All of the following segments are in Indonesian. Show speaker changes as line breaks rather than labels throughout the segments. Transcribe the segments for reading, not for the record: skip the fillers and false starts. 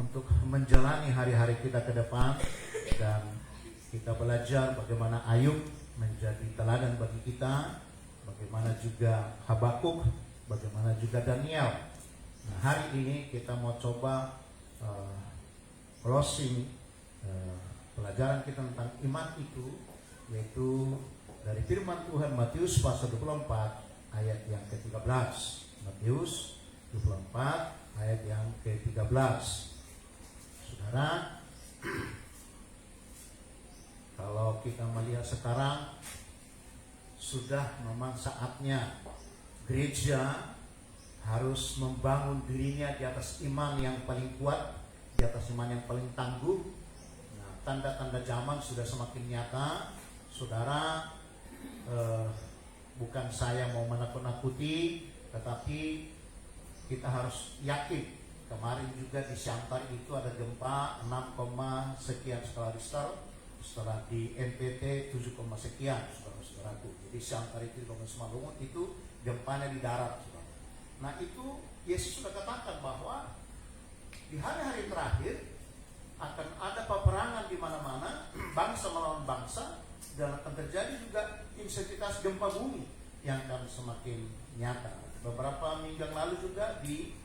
untuk menjalani hari-hari kita ke depan, dan kita belajar bagaimana Ayub menjadi teladan bagi kita, bagaimana juga Habakuk, bagaimana juga Daniel. Nah, hari ini kita mau coba closing pelajaran kita tentang iman itu, yaitu dari firman Tuhan Matius pasal 24 ayat yang ke-13. Matius 24 ayat yang ke-13. Saudara, kalau kita melihat sekarang, sudah memang saatnya gereja harus membangun dirinya di atas iman yang paling kuat, di atas iman yang paling tangguh. Nah, tanda-tanda zaman sudah semakin nyata. Saudara, bukan saya mau menakut-nakuti, tetapi kita harus yakin. Kemarin juga di Siantar itu ada gempa 6, sekian skala Richter. Setelah di NTT 7, sekian, saudara-saudaraku. Jadi Siantar itu di Semalungun itu gempanya di darat, saudara. Nah, itu Yesus sudah katakan bahwa di hari-hari terakhir akan ada peperangan di mana-mana, bangsa melawan bangsa, dan akan terjadi juga intensitas gempa bumi yang akan semakin nyata. Beberapa minggu yang lalu juga di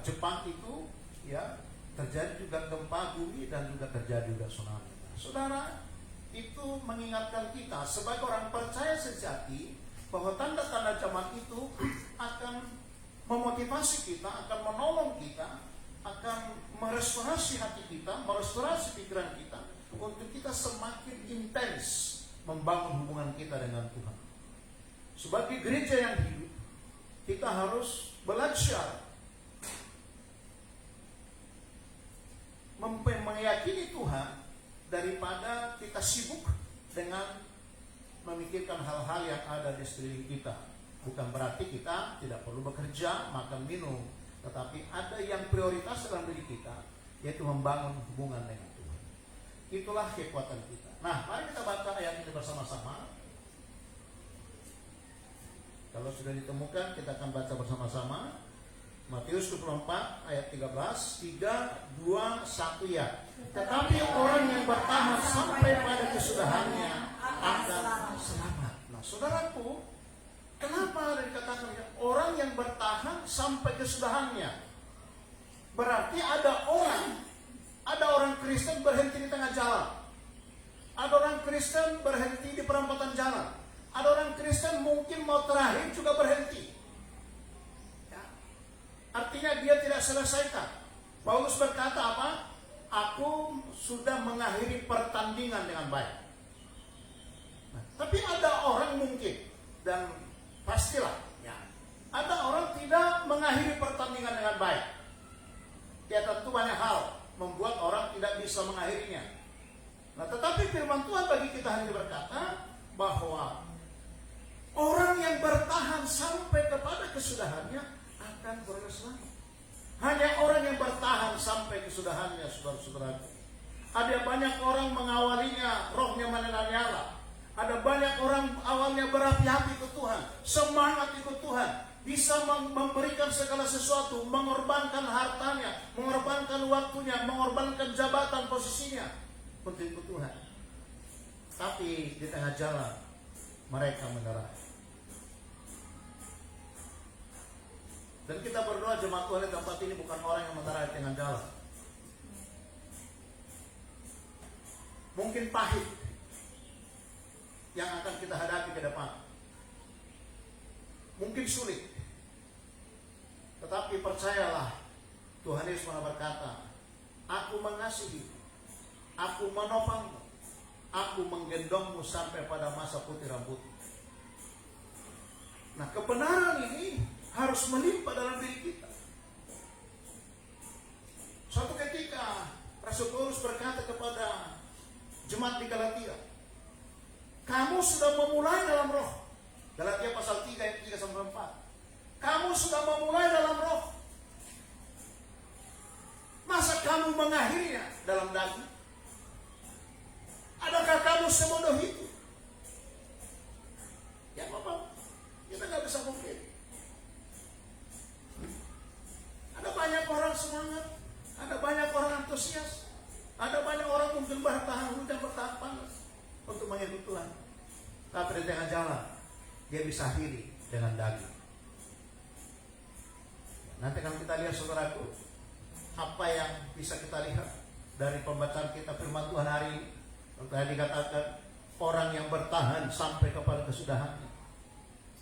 Jepang itu ya terjadi juga gempa bumi dan juga terjadi juga tsunami. Nah, saudara, itu mengingatkan kita sebagai orang percaya sejati bahwa tanda-tanda zaman itu akan memotivasi kita, akan menolong kita, akan merestorasi hati kita, merestorasi pikiran kita, untuk kita semakin intens membangun hubungan kita dengan Tuhan. Sebagai gereja yang hidup, kita harus belajar meyakini Tuhan daripada kita sibuk dengan memikirkan hal-hal yang ada di sekeliling kita. Bukan berarti kita tidak perlu bekerja, makan, minum, tetapi ada yang prioritas dalam diri kita, yaitu membangun hubungan dengan Tuhan. Itulah kekuatan kita. Nah, mari kita baca ayat ini bersama-sama. Kalau sudah ditemukan, kita akan baca bersama-sama. Matius 24 ayat 13, 3, 2, 1 ya. Tetapi orang yang bertahan sampai pada kesudahannya akan selamat. Nah, saudaraku, kenapa dikatakan orang yang bertahan sampai kesudahannya? Berarti ada orang Kristen berhenti di tengah jalan. Ada orang Kristen berhenti di perempatan jalan. Ada orang Kristen mungkin mau terakhir juga berhenti. Artinya dia tidak selesaikan. Paulus berkata apa? Aku sudah mengakhiri pertandingan dengan baik. Nah, tapi ada orang mungkin, dan pastilah ya, ada orang tidak mengakhiri pertandingan dengan baik. Ya, tentu banyak hal membuat orang tidak bisa mengakhirinya. Nah, tetapi firman Tuhan bagi kita hari ini berkata bahwa orang yang bertahan sampai kepada kesudahannya akan beroleh selamat. Hanya orang yang bertahan sampai kesudahannya, saudara-saudara. Ada banyak orang mengawalinya, rohnya menyala. Ada banyak orang awalnya berapi-api ke Tuhan, semangat ikut Tuhan, bisa memberikan segala sesuatu, mengorbankan hartanya, mengorbankan waktunya, mengorbankan jabatan posisinya untuk ikut Tuhan. Tapi di tengah jalan mereka menyerah. Dan kita berdoa jemaat Tuhan di tempat ini bukan orang yang menyerah di tengah jalan. Mungkin pahit yang akan kita hadapi ke depan. Mungkin sulit. Tetapi percayalah, Tuhan Yesus berkata, aku mengasihi, aku menopangmu, aku menggendongmu sampai pada masa putih rambutmu. Nah, kebenaran ini harus melimpah dalam diri kita. Suatu ketika Rasul Paulus berkata kepada jemaat di Galatia, kamu sudah memulai dalam roh. Galatia pasal 3 ayat 3-4. Kamu sudah memulai dalam roh. Masa kamu mengakhirinya dalam daging? Adakah kamu sebodoh itu? Ya Bapak, kita nggak bisa mungkin. Ada banyak orang semangat, ada banyak orang antusias. Ada banyak orang mungkin bertahan hujan, bertahan panas untuk mengikut Tuhan. Tapi di tengah jalan dia bisa akhiri dengan daging. Nanti kalau kita lihat saudaraku, apa yang bisa kita lihat dari pembacaan kita firman Tuhan hari ini. Tadi dikatakan orang yang bertahan sampai kepada kesudahannya.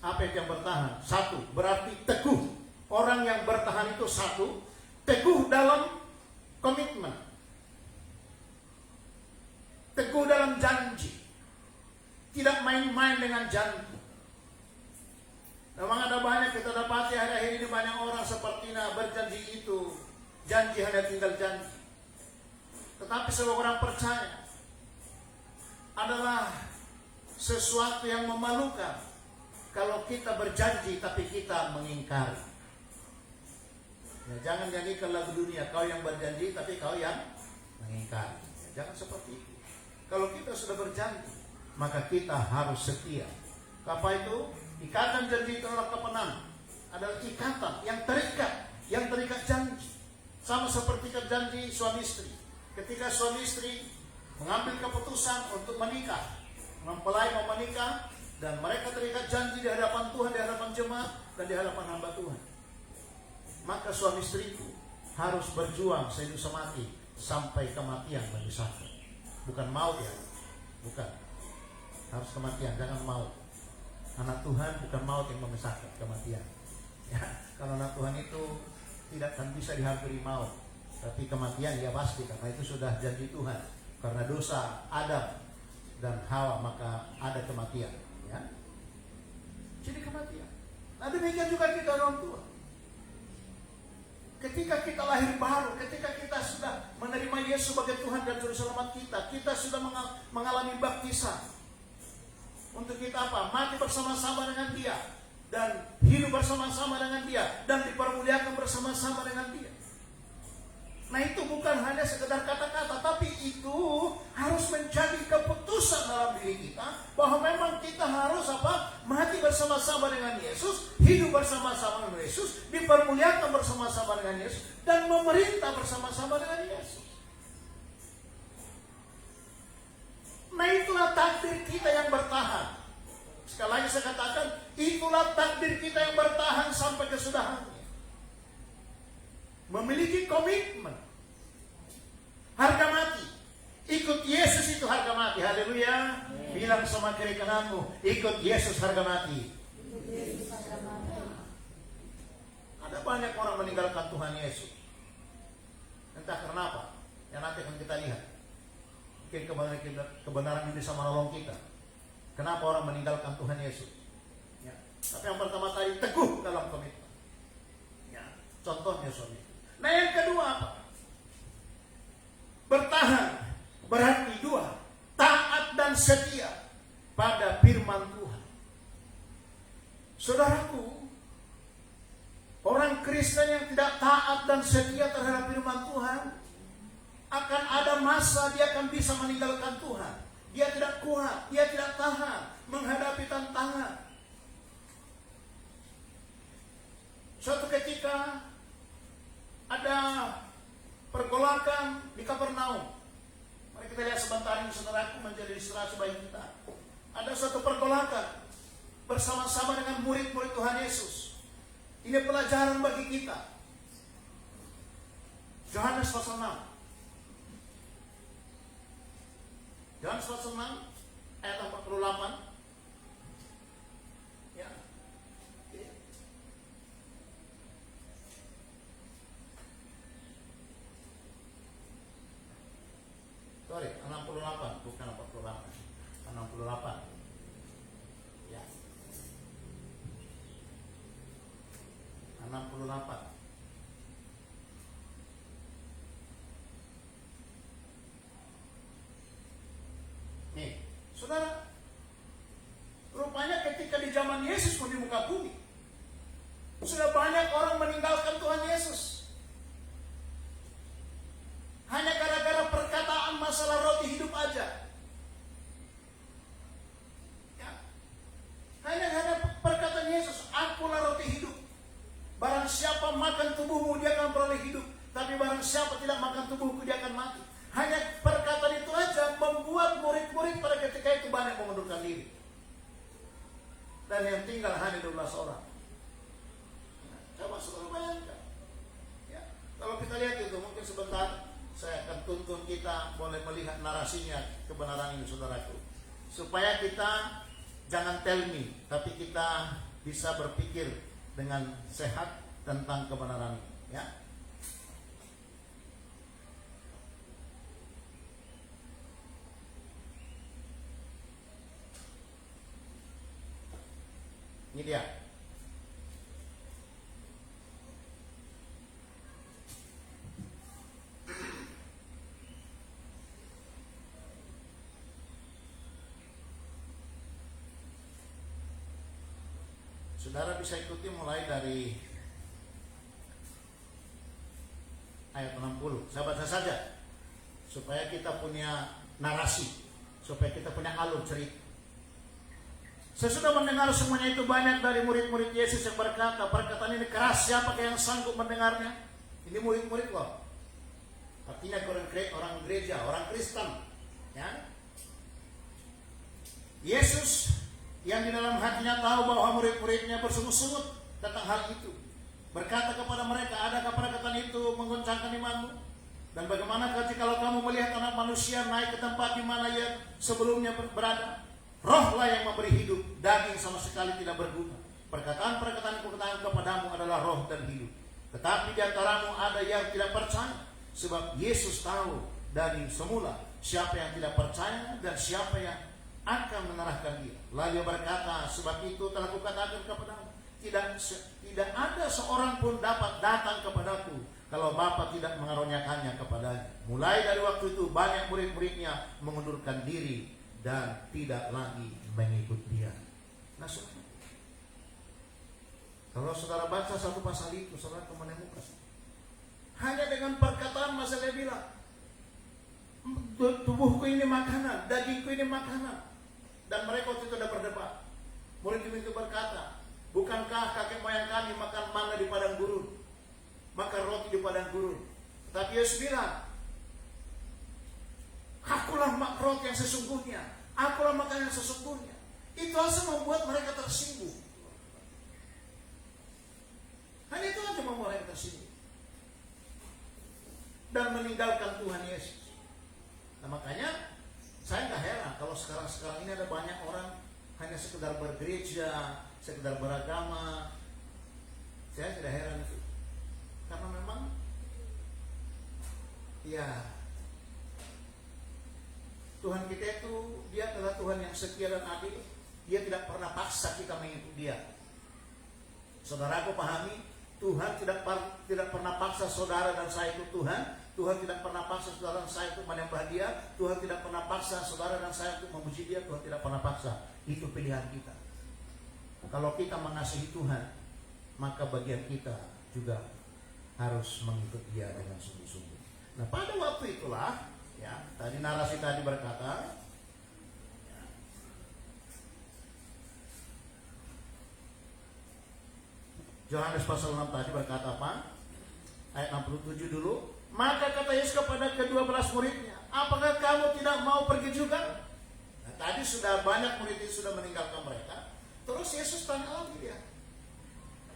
Apa yang bertahan? Satu, berarti teguh. Orang yang bertahan itu satu, teguh dalam komitmen, teguh dalam janji, tidak main-main dengan janji. Memang ada banyak kita dapati hari-hari ini, banyak orang sepertinya berjanji itu, janji hanya tinggal janji. Tetapi sebagai orang percaya adalah sesuatu yang memalukan kalau kita berjanji tapi kita mengingkari. Ya, jangan nyanyikan lagu dunia, kau yang berjanji tapi kau yang mengingkari. Ya, jangan seperti itu. Kalau kita sudah berjanji, maka kita harus setia. Apa itu? Ikatan janji itu adalah kemenangan. Adalah ikatan yang terikat janji. Sama seperti janji suami istri. Ketika suami istri mengambil keputusan untuk menikah, mempelai mau menikah, dan mereka terikat janji di hadapan Tuhan, di hadapan jemaat, dan di hadapan hamba Tuhan, maka suami istri itu harus berjuang sehidup semati sampai kematian memisahkan. Bukan maut ya, bukan. Harus kematian, jangan maut. Anak Tuhan bukan maut yang memisahkan, kematian. Ya, kalau anak Tuhan itu tidak akan bisa dihampiri maut, tapi kematian ya pasti, karena itu sudah janji Tuhan. Karena dosa Adam dan Hawa maka ada kematian. Ya, jadi kematian. Nah demikian juga kita orang tua. Ketika kita lahir baru, ketika kita sudah menerima Yesus sebagai Tuhan dan Juru Selamat kita, kita sudah mengalami baptisan. Untuk kita apa? Mati bersama-sama dengan Dia dan hidup bersama-sama dengan Dia dan dipermuliakan bersama-sama dengan Dia. Nah itu bukan hanya sekedar kata-kata, tapi itu harus menjadi keputusan dalam diri kita bahwa memang kita harus apa? Mati bersama-sama dengan Yesus, hidup bersama-sama dengan Yesus, dipermuliakan bersama-sama dengan Yesus, dan memerintah bersama-sama dengan Yesus. Nah itulah takdir kita yang bertahan. Sekali lagi saya katakan, itulah takdir kita yang bertahan sampai kesudahannya. Memiliki komitmen, harga mati. Ikut Yesus itu harga mati. Haleluya. Bilang sama kiri kananmu, ikut Yesus harga mati. Ada banyak orang meninggalkan Tuhan Yesus, entah karena apa. Yang nanti akan kita lihat. Mungkin kebenaran ini bisa menolong kita. Kenapa orang meninggalkan Tuhan Yesus? Ya. Tapi yang pertama tadi, teguh dalam komitmen. Ya. Contohnya suami. Nah yang kedua apa? Bertahan. Berarti dua, taat dan setia pada firman Tuhan. Saudaraku, orang Kristen yang tidak taat dan setia terhadap firman Tuhan, akan ada masa dia akan bisa meninggalkan Tuhan. Dia tidak kuat, dia tidak tahan menghadapi tantangan. Suatu ketika ada pergolakan di Kapernaum. Mari kita lihat sebentar ini saudaraku, menjadi ilustrasi bagi kita. Ada suatu pergolakan bersama-sama dengan murid-murid Tuhan Yesus. Ini pelajaran bagi kita. Yohanes pasal 6. Yohanes pasal 6 ayat 48. Ya. Sorry, 68, bukan 48. 68. Ya. 68. Nih, saudara, rupanya ketika di zaman Yesus pun di muka bumi, sudah banyak orang meninggalkan Tuhan Yesus. Hanya gara-gara perkataan masalah roti hidup aja. Ya. Hanya perkataan Yesus, akulah roti hidup. Barang siapa makan tubuhmu, dia akan beroleh hidup. Tapi barang siapa tidak makan tubuhku dia akan mati. Hanya perkataan itu aja membuat murid-murid pada ketika itu banyak mengundurkan diri. Dan yang tinggal hanya 12 orang. Coba saudara bayangkan. Ya, kalau kita lihat itu, mungkin sebentar saya akan tuntun kita boleh melihat narasinya kebenaran ini, saudaraku. Supaya kita jangan tell me, tapi kita bisa berpikir dengan sehat tentang kebenaran ini. Ya. Ini dia. Saudara bisa ikuti mulai dari ayat 60. Saya baca saja supaya kita punya narasi, supaya kita punya alur cerita. Sesudah mendengar semuanya itu, banyak dari murid-murid Yesus yang berkata, perkataan ini keras, siapakah yang sanggup mendengarnya? Ini murid-murid loh. Artinya orang gereja, orang Kristen. Ya. Yesus yang di dalam hatinya tahu bahwa murid-muridnya bersungut-sungut tentang hal itu, berkata kepada mereka, adakah perkataan itu menggoncangkan imanmu? Dan bagaimana kalau kamu melihat anak manusia naik ke tempat di mana ia sebelumnya berada? Rohlah yang memberi hidup, daging sama sekali tidak berguna. Perkataan-perkataan yang kukatakan kepadamu adalah roh dan hidup. Tetapi di antaramu ada yang tidak percaya, sebab Yesus tahu dari semula siapa yang tidak percaya dan siapa yang akan menyerahkan dia. Lalu dia berkata, sebab itu telah kukatakan kepadamu, tidak ada seorang pun dapat datang kepadaku kalau Bapa tidak mengaruniakannya kepadanya. Mulai dari waktu itu banyak murid-muridnya mengundurkan diri dan tidak lagi mengikut dia. Nah, saudara, kalau saudara baca satu pasal itu, saudara akan menemukan hanya dengan perkataan masa dia bilang, tubuhku ini makanan, dagingku ini makanan. Dan mereka waktu itu sudah berdebat. Murid itu berkata, bukankah kakek moyang kami makan mana di padang gurun, makan roti di padang gurun? Tapi Yesus bilang, akulah roti yang sesungguhnya, akulah makanan yang sesungguhnya. Itu aja membuat mereka tersinggung. Hanya itu aja membuat mereka tersinggung dan meninggalkan Tuhan Yesus. Nah, makanya saya nggak heran kalau sekarang ini ada banyak orang hanya sekedar bergereja, sekedar beragama. Saya tidak heran itu, karena memang ya Tuhan kita itu, dia adalah Tuhan yang setia dan adil. Dia tidak pernah paksa kita mengikuti dia. Saudaraku pahami, Tuhan tidak pernah paksa saudara dan saya itu Tuhan. Tuhan tidak pernah paksa saudara dan saya untuk menyembah dia. Tuhan tidak pernah paksa saudara dan saya untuk memuji dia. Tuhan tidak pernah paksa. Itu pilihan kita. Kalau kita mengasihi Tuhan, maka bagian kita juga harus mengikuti dia dengan sungguh-sungguh. Nah, pada waktu itulah, ya, tadi narasi tadi berkata, ya, Yohanes pasal 6 tadi berkata apa? Ayat 67 dulu. Maka kata Yesus kepada ke-12 muridnya, apakah kamu tidak mau pergi juga? Nah, tadi sudah banyak murid itu sudah meninggalkan mereka. Terus Yesus tanya lagi dia.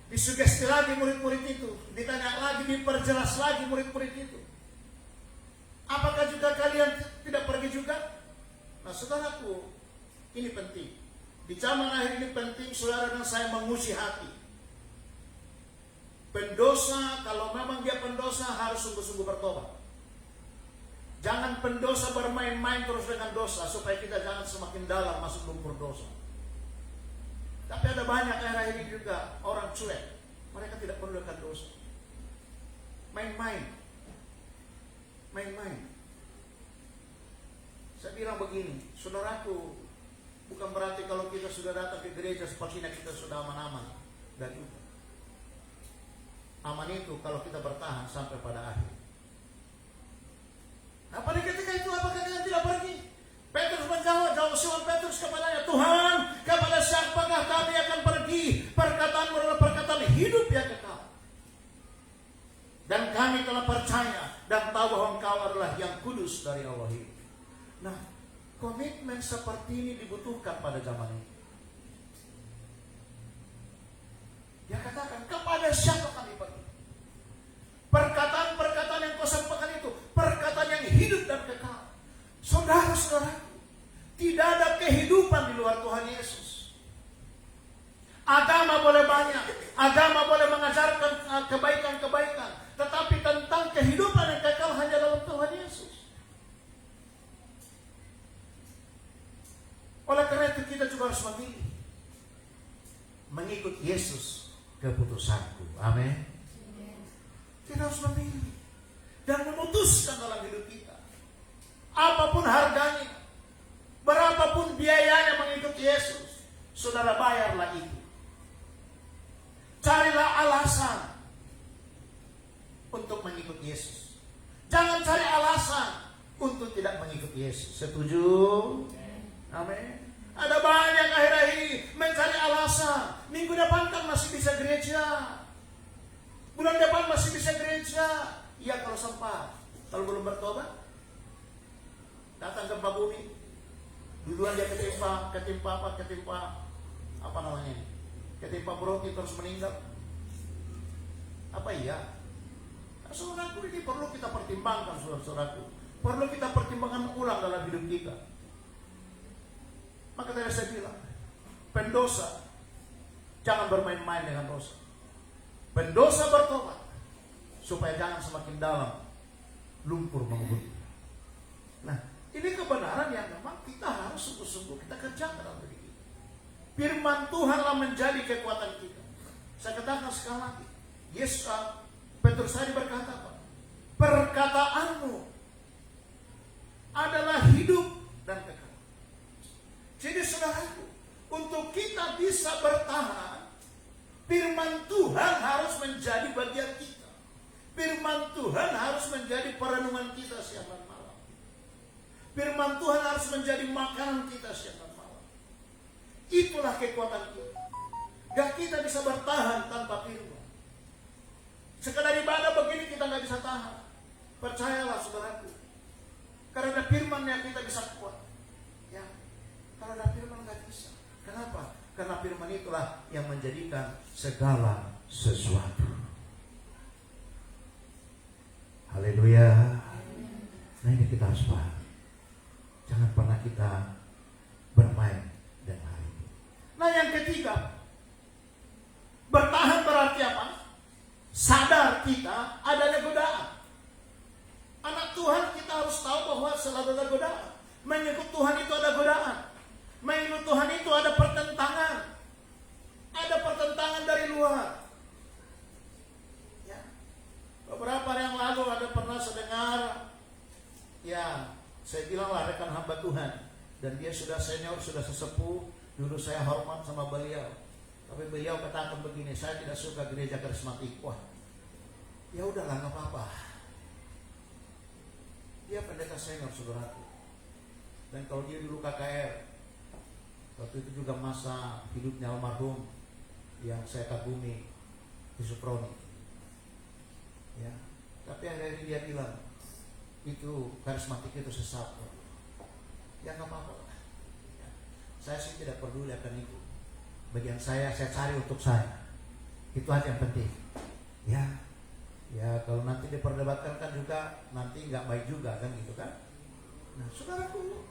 Disugesti lagi murid-murid itu. Ditanya lagi, diperjelas lagi murid-murid itu. Apakah juga kalian tidak pergi juga? Nah, saudaraku, ini penting. Di zaman akhir ini penting saudara dan saya menguji hati. Pendosa, kalau memang dia pendosa, harus sungguh-sungguh bertobat. Jangan pendosa bermain-main terus dengan dosa, supaya kita jangan semakin dalam masuk lumpur dosa. Tapi ada banyak akhir-akhir ini juga orang cuek. Mereka tidak perlu akan dosa. Main-main. Saya bilang begini, saudaraku, bukan berarti kalau kita sudah datang ke gereja sepertinya kita sudah aman-aman. Dan itu aman itu kalau kita bertahan sampai pada akhir. Nah, pada ketika itu apakah kalian tidak pergi? Petrus menjawab, Simon Petrus kepadanya, Tuhan, kepada siapakah kami akan pergi? Perkataanmu adalah perkataan hidup yang kekal. Dan kami telah percaya dan tahu bahwa bahwa engkau adalah yang kudus dari Allah hidup. Nah, komitmen seperti ini dibutuhkan pada zaman ini. Dia katakan, kepada siapa kami pergi? Perkataan-perkataan yang kau sampaikan itu perkataan yang hidup dan kekal. Saudara-saudaraku, tidak ada kehidupan di luar Tuhan Yesus. Agama boleh banyak, agama boleh mengajarkan kebaikan-kebaikan, tetapi tentang kehidupan yang kekal hanya dalam Tuhan Yesus. Oleh karena itu kita juga harus memilih mengikut Yesus keputusanku. Amin. Kita harus memilih dan memutuskan dalam hidup kita. Apapun harganya, berapapun biayanya mengikuti Yesus, saudara bayarlah itu. Carilah alasan untuk mengikuti Yesus. Jangan cari alasan untuk tidak mengikuti Yesus. Setuju? Amin. Ada banyak akhir-akhir ini mencari alasan. Minggu depan kan masih bisa gereja. Bulan depan masih bisa gereja. Ya kalau sempat. Kalau belum bertobat, datang gempa bumi. Duluan dia ketimpa apa namanya? Ketimpa broti terus meninggal. Apa iya? Saudaraku, ini perlu kita pertimbangkan, saudaraku. Perlu kita pertimbangkan ulang dalam hidup kita. Maka tadi saya bilang, pendosa jangan bermain-main dengan dosa. Pendosa bertobat supaya jangan semakin dalam lumpur menghuni. Nah, ini kebenaran yang memang kita harus sungguh-sungguh kita kerjakan dalam diri kita. Firman Tuhanlah menjadi kekuatan kita. Saya katakan sekali lagi, Yesus Petrus tadi berkata apa? Perkataanmu adalah hidup dan kekal. Jadi saudaraku, untuk kita bisa bertahan, firman Tuhan harus menjadi bagian kita. Firman Tuhan harus menjadi perenungan kita siang dan malam. Firman Tuhan harus menjadi makanan kita siang dan malam. Itulah kekuatan kita. Gak kita bisa bertahan tanpa firman. Sekadar ibadah begini kita gak bisa tahan. Percayalah saudaraku. Karena firman yang kita bisa kuat. Ya, kalau ada firman gak bisa. Kenapa? Karena firman itulah yang menjadikan segala sesuatu. Haleluya. Nah ini kita harus paham. Jangan pernah kita bermain dengan hal ini. Nah yang ketiga, bertahan berarti apa? Sadar kita adanya godaan. Anak Tuhan kita harus tahu bahwa selalu ada godaan. Mengikut Tuhan itu ada godaan. Mengikut Tuhan itu ada pertentangan. Ada pertentangan dari luar. Ya. Beberapa hari yang lalu ada pernah saya dengar, ya saya bilanglah rekan hamba Tuhan, dan dia sudah senior, sudah sesepuh. Dulu saya hormat sama beliau, tapi beliau katakan begini, saya tidak suka gereja karismatik. Wah, ya udahlah, nggak apa-apa. Dia pendeta senior, saudaraku. Dan kalau dia dulu KKR, waktu itu juga masa hidupnya almarhum yang saya kagumi, Suproni. Ya, tapi akhirnya dia bilang itu karismatik itu sesat. Ya nggak apa-apa. Ya, saya sih tidak peduli akan itu. Bagian saya cari untuk saya. Itu aja yang penting. Ya, ya kalau nanti diperdebatkan kan juga nanti nggak baik juga kan gitu kan. Nah saudaraku,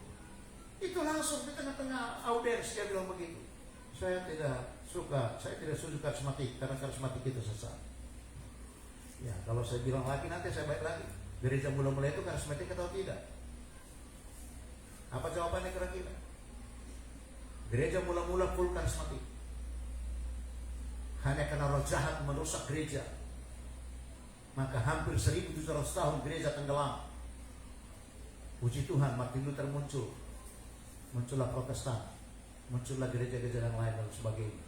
itu langsung di tengah-tengah audiens dia bilang begitu. Saya tidak setuju karismatik karena karismatik itu sesat. Ya kalau saya bilang lagi nanti saya baik lagi. Gereja mula-mula itu karismatik atau tidak? Apa jawabannya kira-kira? Gereja mula-mula full karismatik. Hanya karena roh jahat merusak gereja, maka hampir 1700 tahun gereja tenggelam. Puji Tuhan, Martin Luther muncul. Muncullah Protestan, muncullah gereja-gereja yang lain dan sebagainya.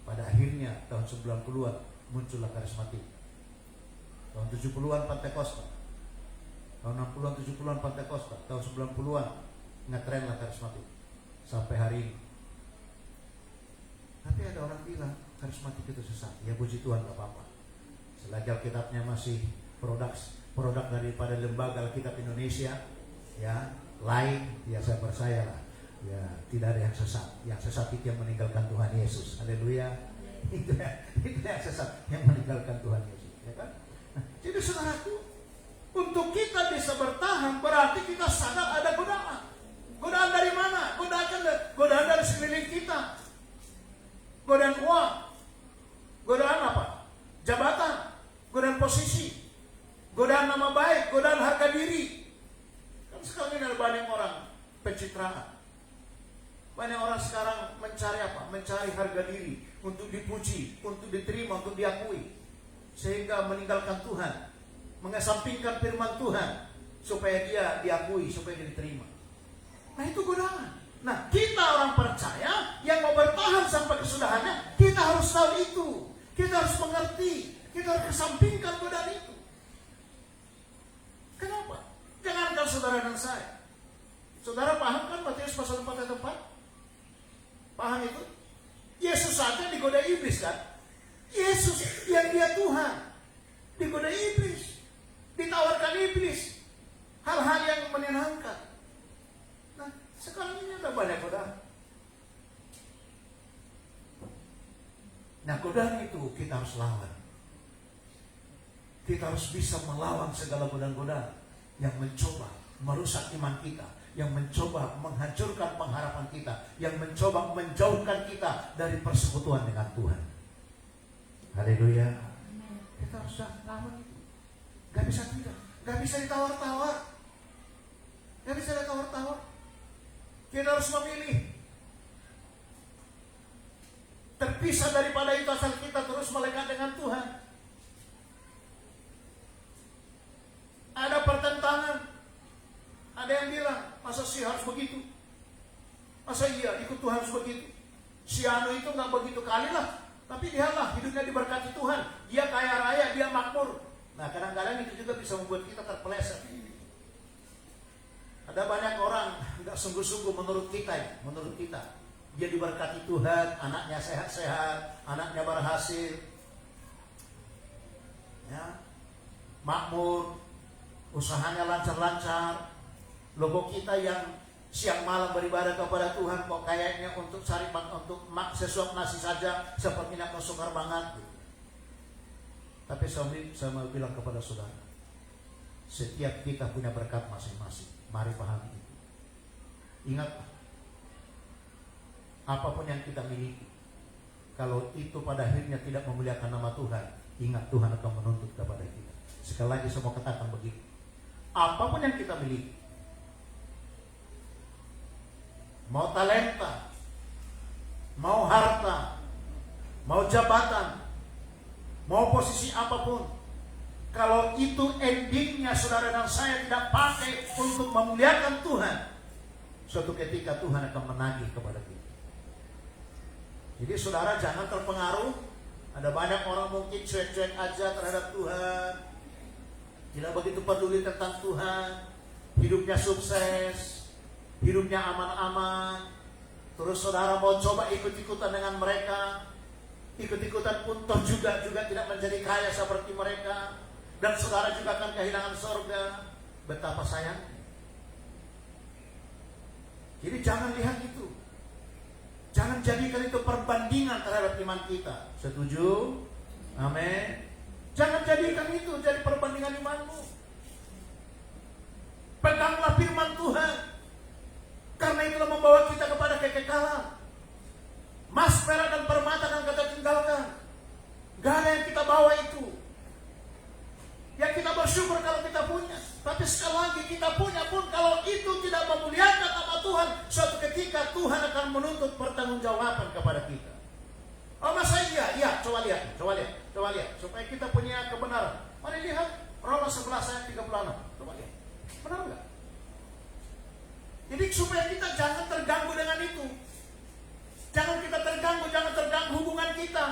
Pada akhirnya tahun 90-an muncullah karismatik. Tahun 70-an Pentakosta. Tahun 60-an 70-an Pentakosta. Tahun 90-an ngetrenlah karismatik sampai hari ini. Tapi ada orang bilang karismatik itu sesat. Ya puji Tuhan, gak apa-apa. Selagi Alkitabnya masih produk daripada Lembaga Alkitab Indonesia, ya, lain, ya saya percaya lah, ya tidak ada yang sesat. Yang sesat itu yang meninggalkan Tuhan Yesus. Haleluya. Itu yang sesat, yang meninggalkan Tuhan Yesus, ya kan? Nah, jadi saudaraku, untuk kita bisa bertahan berarti kita sadar ada godaan. Godaan dari mana? Godaan dari sekeliling kita. Godaan uang. Godaan apa? Jabatan. Godaan posisi. Godaan nama baik. Godaan harga diri. Kan sekarang ini ada banyak orang pencitraan. Banyak orang sekarang mencari apa? Mencari harga diri. Untuk dipuji, untuk diterima, untuk diakui. Sehingga meninggalkan Tuhan. Mengesampingkan firman Tuhan. Supaya dia diakui, supaya dia diterima. Nah itu godaan. Nah kita orang percaya yang mau bertahan sampai kesudahannya, kita harus tahu itu. Kita harus mengerti. Kita harus kesampingkan godaan itu. Kenapa? Jangankan saudara dan saya. Saudara paham kan Matius pasal 4 ayat 4? Paham itu? Yesus saja digoda iblis kan? Yesus yang dia Tuhan digoda iblis. Ditawarkan iblis hal-hal yang menyenangkan. Nah sekarang ini ada banyak godaan. Nah godaan itu kita harus lawan. Kita harus bisa melawan segala godaan-godaan yang mencoba merusak iman kita, yang mencoba menghancurkan pengharapan kita, yang mencoba menjauhkan kita dari persekutuan dengan Tuhan. Haleluya. Kita harus lawan itu. Gak bisa tidak, gak bisa ditawar-tawar. Gak bisa ditawar-tawar. Kita harus memilih. Terpisah daripada itu asal kita terus melekat dengan Tuhan. Ada pertentangan. Ada yang bilang, masa sih harus begitu? Masa iya ikut Tuhan harus begitu? Si Anu itu gak begitu kali lah. Tapi dia lah hidupnya diberkati Tuhan. Dia kaya raya, dia makmur. Nah kadang-kadang itu juga bisa membuat kita terpeleset. Ada banyak orang gak sungguh-sungguh menurut kita ya. Menurut kita dia diberkati Tuhan, anaknya sehat-sehat, anaknya berhasil, ya, makmur, usahanya lancar-lancar. Logo kita yang siang malam beribadah kepada Tuhan kok kayaknya untuk cari untuk sesuap nasi saja sepertinya kau sukar banget. Tapi saya mau bilang kepada saudara, setiap kita punya berkat masing-masing. Mari pahami itu. Ingatlah, apapun yang kita miliki, kalau itu pada akhirnya tidak memuliakan nama Tuhan, ingat Tuhan akan menuntut kepada kita. Sekali lagi saya mau katakan begini, apapun yang kita miliki, mau talenta, mau harta, mau jabatan, mau posisi apapun, kalau itu endingnya saudara dan saya tidak pakai untuk memuliakan Tuhan, suatu ketika Tuhan akan menagih kepada kita. Jadi saudara jangan terpengaruh. Ada banyak orang mungkin cuek-cuek aja terhadap Tuhan, tidak begitu peduli tentang Tuhan, hidupnya sukses, hidupnya aman-aman. Terus saudara mau coba ikut-ikutan dengan mereka, ikut-ikutan pun toh juga tidak menjadi kaya seperti mereka, dan saudara juga akan kehilangan surga. Betapa sayangnya. Jadi jangan lihat itu. Jangan jadikan itu perbandingan terhadap iman kita. Setuju? Amin. Jangan jadikan itu jadi perbandingan imanmu. Peganglah firman Tuhan, karena itulah membawa kita kepada kekekalan. Mas, perak, dan permata akan kita tinggalkan. Gak ada yang kita bawa itu. Yang kita bersyukur kalau kita punya. Tapi sekali lagi kita punya pun kalau itu tidak memuliakan nama Tuhan, suatu ketika Tuhan akan menuntut pertanggungjawaban kepada kita. Oh masa iya, coba lihat. Supaya kita punya kebenaran. Mari lihat Roma 11 ayat 36. Coba lihat. Benar enggak? Jadi supaya kita jangan terganggu dengan itu. Jangan kita terganggu, jangan terganggu hubungan kita.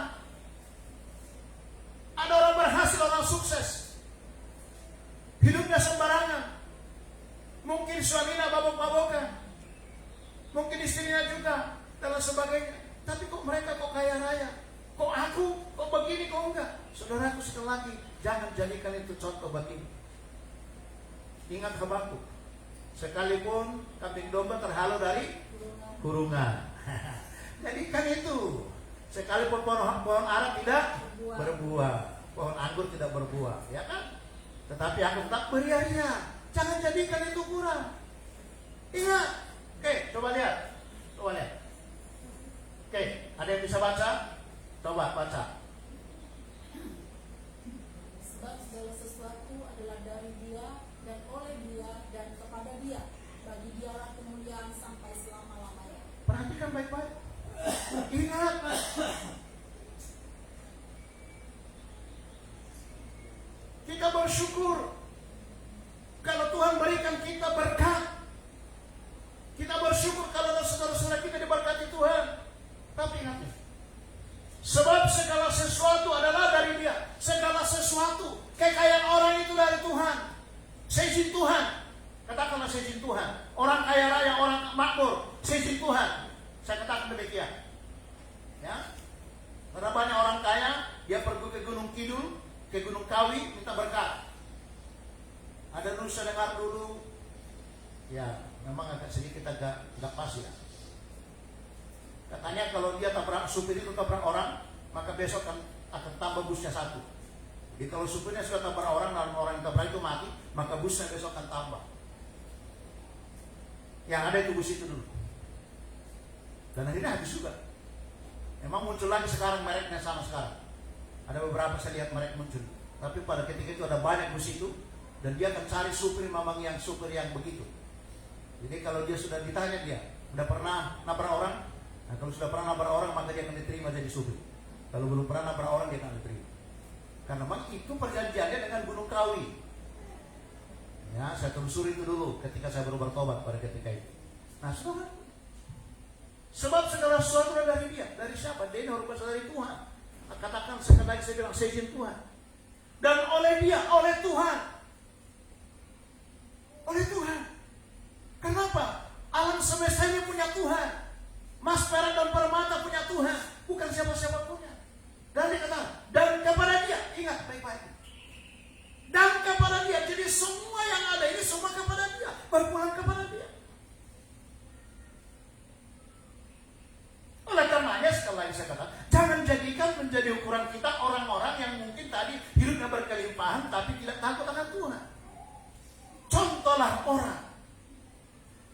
Ada orang berhasil, orang sukses, hidupnya sembarangan. Mungkin suaminya mabok-mabokan, mungkin istrinya juga, dan sebagainya. Tapi kok mereka kok kaya raya? Kok kok begini, kok enggak. Saudaraku, sekali lagi, jangan jadikan itu contoh begini. Ingat Habakuk, sekalipun kambing domba terhalau dari kurungan. Jadikan itu. Sekalipun pohon ara tidak berbuah, pohon anggur tidak berbuah, ya kan? Tetapi aku tetap beria-ria. Jangan jadikan itu kurang. Ingat. Oke, coba lihat. Oke, ada yang bisa baca? Coba baca.
Sebab segala sesuatu adalah dari Dia dan oleh Dia dan kepada Dia. Bagi Dialah kemuliaan sampai selama-lamanya.
Perhatikan baik-baik. Ingat, kita bersyukur kalau Tuhan berikan kita berkat. Kita bersyukur kalau saudara-saudara kita diberkati Tuhan. Tapi ingat, sebab segala sesuatu adalah dari Dia. Segala sesuatu, kekayaan orang itu dari Tuhan. Seizin Tuhan. Katakanlah seizin Tuhan. Orang kaya raya, orang makmur, seizin Tuhan. Saya katakan demikian. Ya. Karena banyak orang kaya, dia pergi ke Gunung Kidul, ke Gunung Kawi, minta berkat. Ada nusa dengar dulu, ya memang agak sedikit agak pas ya. Katanya kalau dia tabrak, supir itu tabrak orang, maka besok akan tambah busnya satu. Jadi kalau supirnya sudah tabrak orang, lalu orang yang tabrak itu mati, maka busnya besok akan tambah. Yang ada itu bus itu dulu. Dan akhirnya habis juga. Memang muncul lagi sekarang mereknya sama sekarang. Ada beberapa saya lihat merek muncul. Tapi pada ketika itu ada banyak bus itu, dan dia akan cari supir memang yang supir yang begitu. Jadi kalau dia sudah ditanya dia, sudah pernah nabrak orang? Nah kalau sudah pernah nabrak orang, maka dia akan diterima jadi supir. Kalau belum pernah nabrak orang, dia akan diterima. Karena memang itu perjanjiannya dengan Gunung Kawi. Ya, saya telusuri itu dulu ketika saya baru bertobat pada ketika itu. Nah, saudara, sebab segala sesuatu dari Dia. Dari siapa? Dia merupakan dari Tuhan. Katakan sekali lagi saya bilang seizin Tuhan. Dan oleh Dia, oleh Tuhan. Oleh Tuhan. Kenapa? Alam semesta ini punya Tuhan. Mas, perak dan permata punya Tuhan. Bukan siapa-siapa punya. Dan dikatakan, dan kepada Dia. Ingat baik-baik. Dan kepada Dia. Jadi semua yang ada ini semua kepada Dia. Berpulang kepada Dia. Oleh karenanya sekali lagi saya katakan, jangan jadikan menjadi ukuran kita orang-orang yang mungkin tadi hidupnya berkelimpahan tapi tidak takut akan Tuhan. Contohlah orang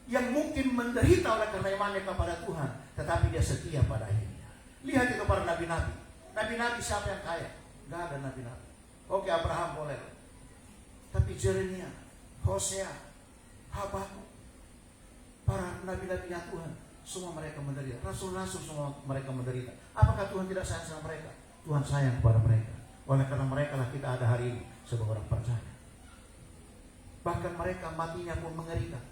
yang mungkin menderita oleh karena imannya kepada Tuhan, tetapi dia setia pada akhirnya. Lihat itu para nabi-nabi. Nabi-nabi siapa yang kaya? Gak ada nabi-nabi. Oke, Abraham boleh. Tapi Yeremia, Hosea, Habakuk, para nabi-nabinya Tuhan, semua mereka menderita. Rasul-rasul semua mereka menderita. Apakah Tuhan tidak sayang sama mereka? Tuhan sayang kepada mereka. Oleh karena mereka lah kita ada hari ini sebagai orang percaya. Bahkan mereka matinya pun mengerikan.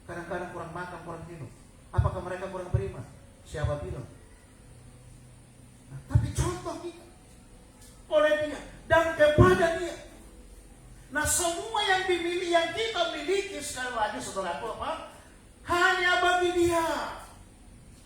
Kadang-kadang kurang makan, kurang minum. Apakah mereka kurang beriman? Siapa bilang? Nah, tapi contoh kita oleh Dia dan kepada Dia. Nah, semua yang dimiliki, yang kita miliki sekali lagi saudaraku apa? Hanya bagi Dia.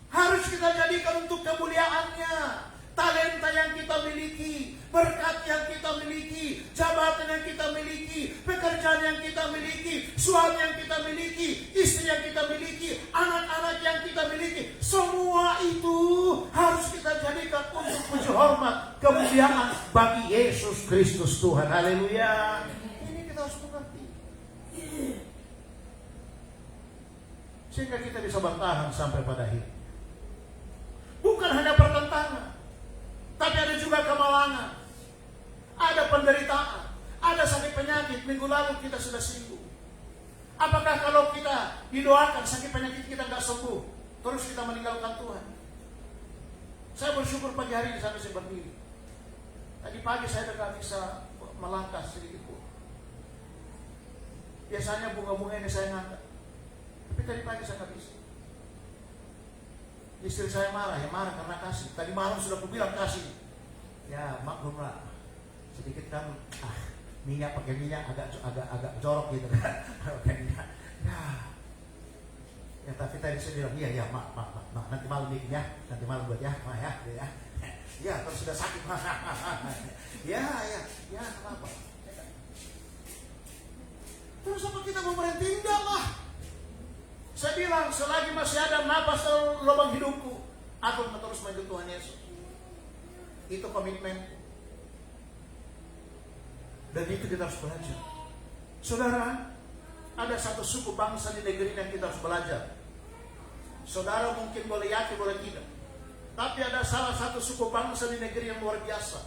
Harus kita jadikan untuk kemuliaan-Nya. Talenta yang kita miliki, berkat yang kita miliki, jabatan yang kita miliki, pekerjaan yang kita miliki, suami yang kita miliki, istri yang kita miliki, anak-anak yang kita miliki. Semua itu harus kita jadikan untuk puji hormat, kemuliaan bagi Yesus Kristus Tuhan. Haleluya. Ini kita harus mengerti. Sehingga kita bisa bertahan sampai pada akhir. Bukan hanya pertentangan, tapi ada juga kemalangan, ada penderitaan, ada sakit penyakit. Minggu lalu kita sudah sembuh. Apakah kalau kita didoakan sakit penyakit kita nggak sembuh, terus kita meninggalkan Tuhan? Saya bersyukur pagi hari ini sampai saya berdiri. Tadi pagi saya tidak bisa melangkah sedikit pun. Biasanya bunga-bunga ini saya ngangkat, tapi tadi pagi saya nggak bisa. Istri saya marah, ya marah karena kasih. Tadi malam sudah aku bilang kasih. Ya maklumlah, sedikit kan minyak, pakai minyak agak jorok gitu kan. Pakai minyak. Ya tapi tadi saya bilang iya mak, nanti malam bikin ya, nanti malam buat ya, mak ya. Ya, kalau sudah sakit. Ya, kenapa? Terus apa kita mau berhenti? Enggak lah. Saya bilang, selagi masih ada napas dalam lubang hidupku, aku akan terus maju Tuhan Yesus. Itu komitmenku. Dan itu kita harus belajar. Saudara, ada satu suku bangsa di negeri yang kita harus belajar. Saudara mungkin boleh yakin, boleh tidak. Tapi ada salah satu suku bangsa di negeri yang luar biasa.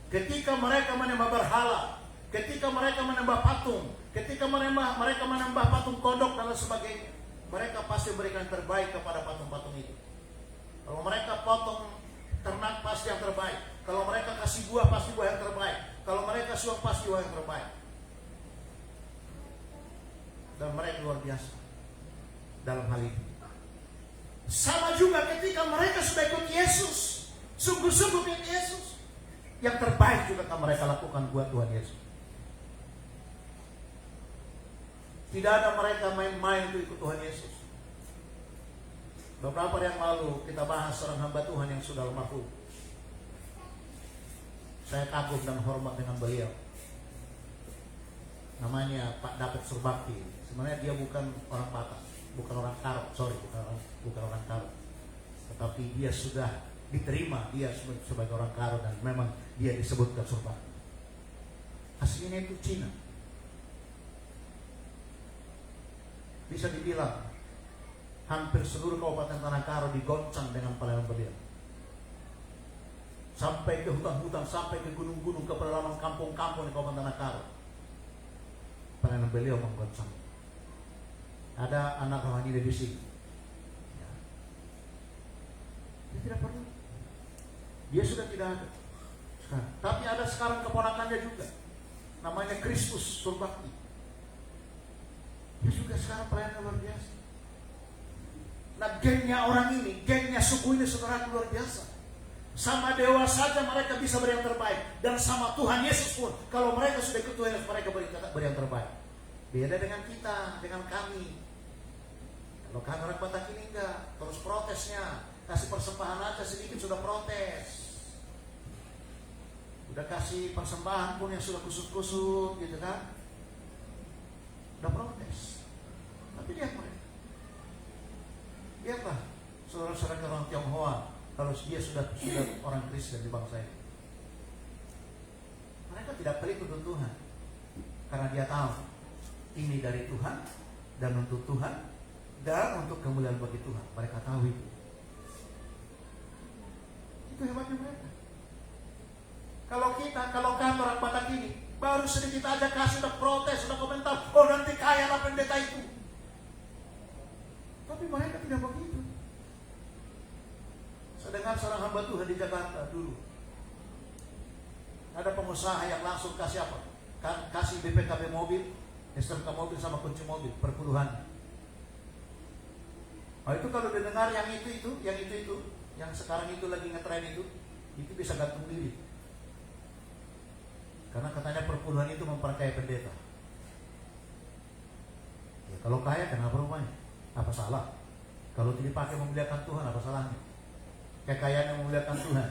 Ketika mereka menyembah berhala, ketika mereka menyembah patung, ketika mereka menyembah patung kodok dan lain sebagainya, mereka pasti memberikan yang terbaik kepada patung-patung itu. Kalau mereka potong ternak, pasti yang terbaik. Kalau mereka kasih buah, pasti buah yang terbaik. Kalau mereka suap, pasti buah yang terbaik. Dan mereka luar biasa dalam hal itu. Sama juga ketika mereka sudah ikut Yesus, sungguh-sungguh ikut Yesus, yang terbaik juga akan mereka lakukan buat Tuhan Yesus. Tidak ada mereka main-main untuk ikut Tuhan Yesus. Beberapa hari yang lalu kita bahas seorang hamba Tuhan yang sudah almarhum. Saya kagum dan hormat dengan beliau. Namanya Pak David Surbakti. Sebenarnya dia bukan orang Batak, bukan orang Karo, bukan orang Karo. Tetapi dia sudah diterima dia sebagai orang Karo dan memang dia disebutkan Surbakti. Aslinya itu Cina. Bisa dibilang hampir seluruh Kabupaten Tanah Karo digoncang dengan pelayanan beliau. Sampai ke hutan-hutan, sampai ke gunung-gunung, ke pedalaman kampung-kampung di Kabupaten Tanah Karo. Pelayanan beliau menggoncang. Ada anak rohani di sini. Ya. Dia tidak perlu. Dia sudah tidak ada sekarang. Tapi ada sekarang keponakannya juga. Namanya Kristus Surbakti. Dia juga sekarang pelayanan luar biasa. Nah, gengnya orang ini, gengnya suku ini saudara luar biasa. Sama dewa saja mereka bisa beri yang terbaik. Dan sama Tuhan Yesus pun, kalau mereka sudah ikut Tuhan Yesus, mereka beri yang terbaik. Beda dengan kita, dengan kami. Kalau kami orang Batak ini enggak, terus protesnya. Kasih persembahan aja sedikit sudah protes. Udah kasih persembahan pun yang sudah kusut-kusut gitu kan, udah protes. Tapi lihat mereka. Lihatlah saudara-saudara orang Tionghoa, kalau dia sudah orang Kristen di bangsa ini, mereka tidak pelit untuk Tuhan, karena dia tahu ini dari Tuhan dan untuk Tuhan dan untuk kemuliaan bagi Tuhan. Mereka tahu itu. Itu hebatnya mereka. Kalau kami orang Batak ini baru sedikit aja kasih, sudah protes, sudah komentar, oh nanti kaya lah pendeta itu. Tapi mereka tidak begitu. Saya dengar seorang hamba Tuhan di Jakarta dulu. Ada pengusaha yang langsung kasih apa? Kasih BPKB mobil, STNK mobil sama kunci mobil per puluhan. Oh, itu kalau didengar yang itu, yang sekarang itu lagi ngetren itu bisa gantung diri. Karena katanya perpuluhan itu memperkaya pendeta. Ya, kalau kaya kenapa rumahnya? Apa salah? Kalau dipakai memuliakan Tuhan, apa salahnya? Kekayaannya memuliakan Tuhan.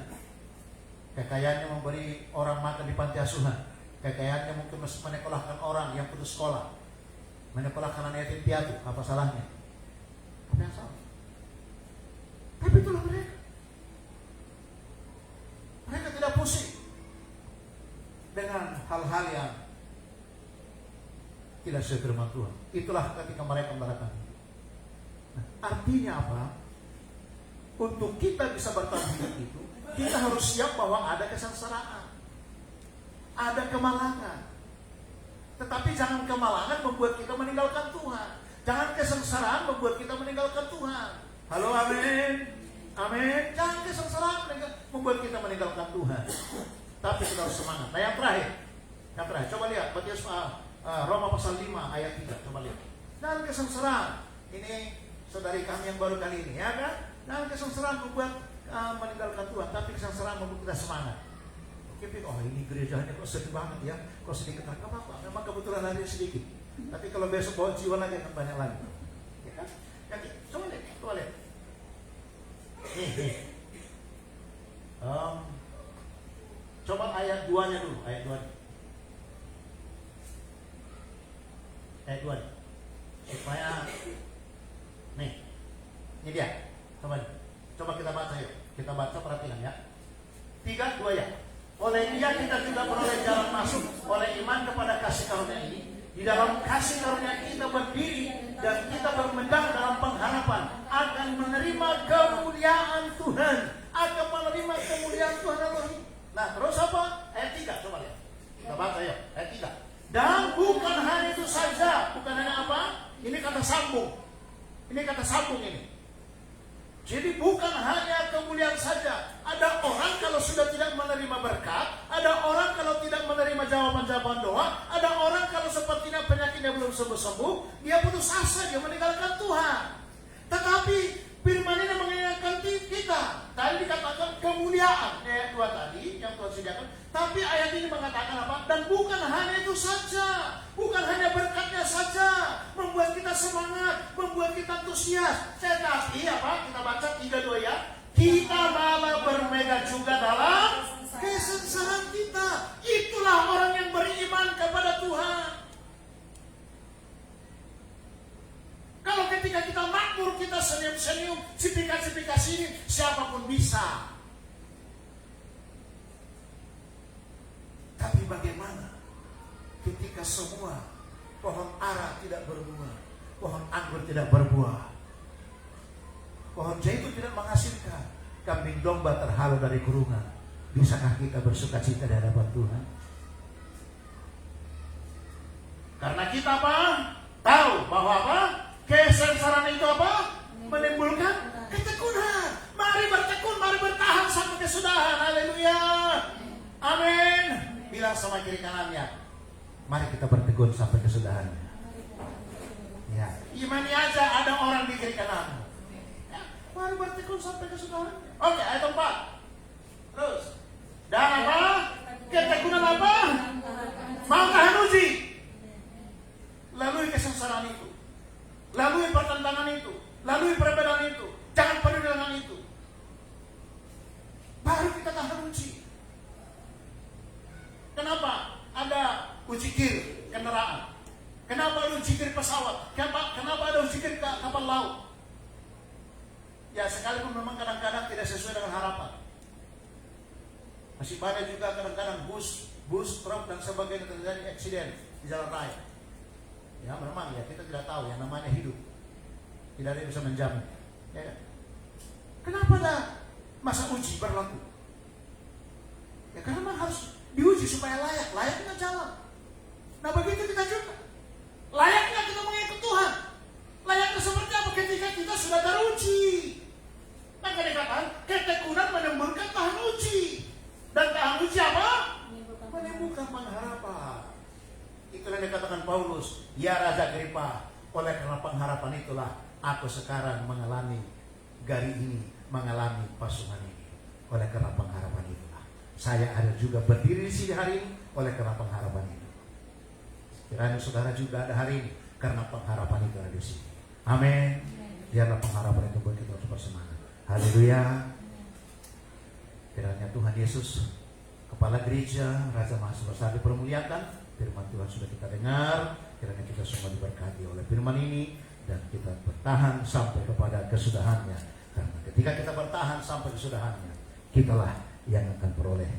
Kekayaannya memberi orang makan di panti asuhan. Kekayaannya mungkin menyekolahkan orang yang putus sekolah, menyekolahkan anak yatim piatu, apa salahnya? Apa yang salah? Tapi itulah mereka. Mereka tidak pusing dengan hal-hal yang tidak sesuai firman Tuhan. Itulah ketika mereka melakukan itu. Nah, artinya apa? Untuk kita bisa bertahan hidup itu, kita harus siap bahwa ada kesengsaraan, ada kemalangan. Tetapi jangan kemalangan membuat kita meninggalkan Tuhan. Jangan kesengsaraan membuat kita meninggalkan Tuhan. Halo, amin. Amin. Jangan kesengsaraan membuat kita meninggalkan Tuhan. Tapi kita harus semangat. Nah, yang terakhir. Coba lihat Matius Roma pasal 5 ayat 3. Coba lihat. Jangan kesengsaraan. Ini saudari kami yang baru kali ini, ya kan? Jangan kesengsaraan membuat meninggalkan Tuhan, tapi kesengsaraan membuat kita semangat. Oke, oh ini gerejanya kok sedih banget ya. Kok sedikit, gak apa-apa. Memang kebetulan hari sedikit. Tapi kalau besok bawa jiwa lagi akan banyak lagi. Ya kan? Coba lihat. Coba ayat 2-nya dulu, ayat 2. Ayat 2. Supaya nih, ini dia. Coba kita baca yuk. Kita baca, perhatikan ya. 3:2 ya. Oleh dia kita juga beroleh jalan masuk oleh iman kepada kasih karunia ini. Di dalam kasih karunia kita berdiri dan kita bermedang dalam pengharapan akan menerima kemuliaan Tuhan. Akan menerima kemuliaan Tuhan Allah. Nah, terus apa? Ayat 3, coba lihat. Kita baca ya, ayat 3. Dan bukan hanya itu saja. Bukan hanya apa? Ini kata sambung. Ini kata sambung ini. Jadi bukan hanya kemuliaan saja. Ada orang kalau sudah tidak menerima berkat, ada orang kalau tidak menerima jawaban-jawaban doa, ada orang kalau sepertinya penyakitnya belum sembuh-sembuh, dia putus asa, dia meninggalkan Tuhan. Tetapi firman ini mengingatkan kita. Tadi dikatakan kemuliaan, ayat 2 tadi yang Tuhan sediakan. Tapi ayat ini mengatakan apa? Dan bukan hanya itu saja. Bukan hanya berkatnya saja membuat kita semangat, membuat kita antusias. Tetapi apa? Kita baca 3:2 ya. Kita malah bermegah juga dalam kesengsaraan kita. Itulah orang yang beriman kepada Tuhan. Kalau ketika kita makmur, kita senyum-senyum, cipika-cipika sini, siapapun bisa. Tapi bagaimana ketika semua pohon ara tidak berbuah, pohon anggur tidak berbuah, pohon zaitun tidak menghasilkan, kambing domba terhalau dari kurungan? Bisakah kita bersuka cita di hadapan Tuhan? Karena kita apa? Tahu bahwa apa? Kesengsaraan itu apa? Menimbulkan ketekunan. Mari bertekun, mari bertahan sampai kesudahan. Haleluya. Amin. Bilang sama kiri kanannya, mari kita bertekun sampai kesudahannya. Ya, imani aja ada orang di kiri kanan. Ya, mari bertekun sampai kesudahannya. Oke, ayat 4. Terus. Dan apa? Ketekunan apa? Mau tahan uji. Lalui kesengsaraan itu. Lalui pertentangan itu. Lalui perbedaan itu. Jangan peduli dengan itu. Baru kita tahan uji. Kenapa ada uji kir kendaraan? Kenapa ada uji kir pesawat? Kenapa ada uji kir kapal laut? Ya, sekalipun memang kadang-kadang tidak sesuai dengan harapan. Masih banyak juga kadang-kadang bus, truk dan sebagainya terjadi eksiden di jalan raya. Ya, memang ya, kita tidak tahu yang namanya hidup. Tidak ada yang bisa menjamin. Ya. Kenapa ada masa uji berlaku? Ya, karena memang harus diuji supaya layak. Layak kita jalan. Nah, begitu kita juga. Layaknya kita mengikut Tuhan. Layaknya seperti apa ketika kita sudah teruji. Maka dikatakan ketekunan menimbulkan tahan uji. Dan tahan uji apa? Menimbulkan pengharapan. Itulah yang dikatakan Paulus, ya Raja Agripa, oleh karena pengharapan itulah aku sekarang mengalami gari ini, mengalami pasungan ini. Oleh karena pengharapan itulah saya ada juga berdiri di sini hari ini oleh karena pengharapan itu. Kiranya saudara juga ada hari ini karena pengharapan itu ada di sini. Amin. Biarlah pengharapan itu buat kita terus bersemangat. Haleluya. Kiranya Tuhan Yesus, Kepala Gereja, Raja Mahasiswa dipermuliakan. Firman Tuhan sudah kita dengar. Kiranya kita semua diberkati oleh firman ini dan kita bertahan sampai kepada kesudahannya. Karena ketika kita bertahan sampai kesudahannya, kitalah yang akan peroleh